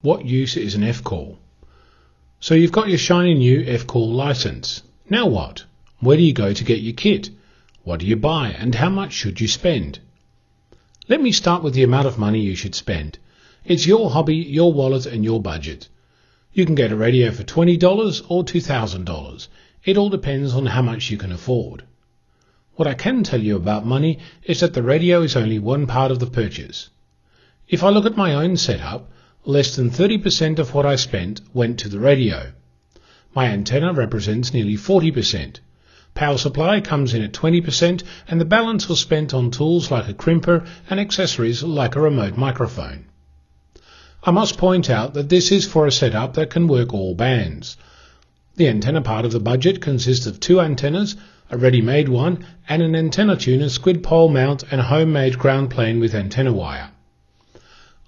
What use is an F-call? So you've got your shiny new F-call license. Now what? Where do you go to get your kit? What do you buy and how much should you spend? Let me start with the amount of money you should spend. It's your hobby, your wallet and your budget. You can get a radio for $20 or $2,000. It all depends on how much you can afford. What I can tell you about money is that the radio is only one part of the purchase. If I look at my own setup, less than 30% of what I spent went to the radio. My antenna represents nearly 40%. Power supply comes in at 20% and the balance was spent on tools like a crimper and accessories like a remote microphone. I must point out that this is for a setup that can work all bands. The antenna part of the budget consists of 2 antennas, a ready-made one, and an antenna tuner, squid-pole mount and a homemade ground plane with antenna wire.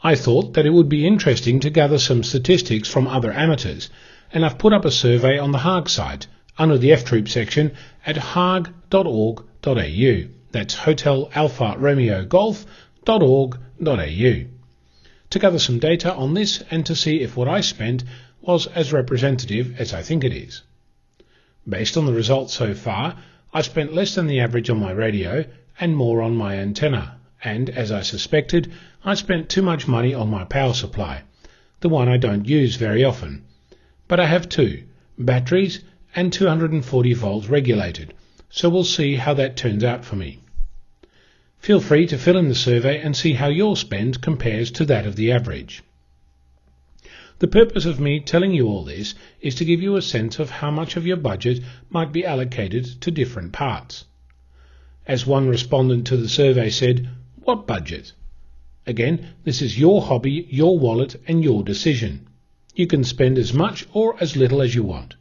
I thought that it would be interesting to gather some statistics from other amateurs, and I've put up a survey on the HARG site under the F-Troop section at harg.org.au. That's Hotel Alpha Romeo Golf.org.au. To gather some data on this and to see if what I spent was as representative as I think it is. Based on the results so far, I spent less than the average on my radio and more on my antenna. And, as I suspected, I spent too much money on my power supply, the one I don't use very often. But I have 2, batteries and 240 volts regulated, so we'll see how that turns out for me. Feel free to fill in the survey and see how your spend compares to that of the average. The purpose of me telling you all this is to give you a sense of how much of your budget might be allocated to different parts. As one respondent to the survey said, "What budget?" Again, this is your hobby, your wallet and your decision. You can spend as much or as little as you want.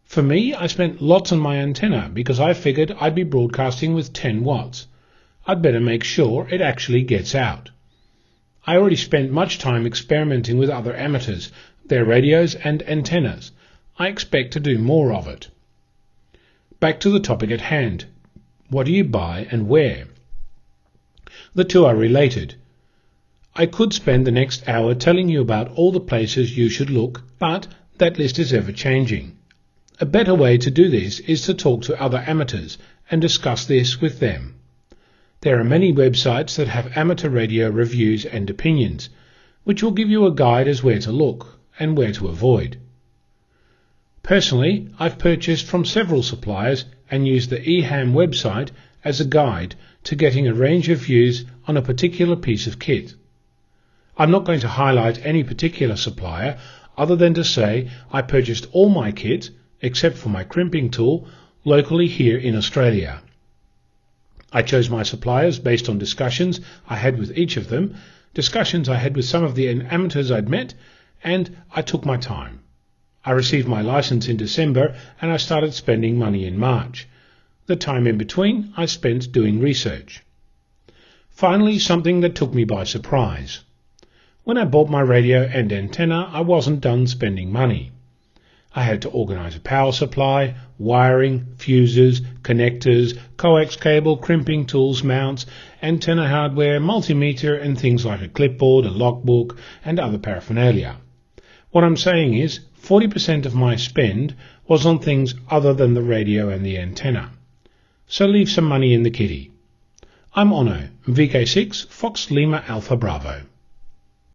For me, I spent lots on my antenna because I figured I'd be broadcasting with 10 watts. I'd better make sure it actually gets out. I already spent much time experimenting with other amateurs, their radios and antennas. I expect to do more of it. Back to the topic at hand. What do you buy and where? The two are related. I could spend the next hour telling you about all the places you should look, but that list is ever changing. A better way to do this is to talk to other amateurs and discuss this with them. There are many websites that have amateur radio reviews and opinions, which will give you a guide as where to look and where to avoid. Personally, I've purchased from several suppliers and used the EHAM website as a guide to getting a range of views on a particular piece of kit. I'm not going to highlight any particular supplier other than to say I purchased all my kit, except for my crimping tool, locally here in Australia. I chose my suppliers based on discussions I had with each of them, discussions I had with some of the amateurs I'd met, and I took my time. I received my license in December and I started spending money in March. The time in between I spent doing research. Finally, something that took me by surprise. When I bought my radio and antenna, I wasn't done spending money. I had to organize a power supply, wiring, fuses, connectors, coax cable, crimping tools, mounts, antenna hardware, multimeter and things like a clipboard, a logbook and other paraphernalia. What I'm saying is 40% of my spend was on things other than the radio and the antenna. So leave some money in the kitty. I'm Onno, VK6 Fox Lima Alpha Bravo.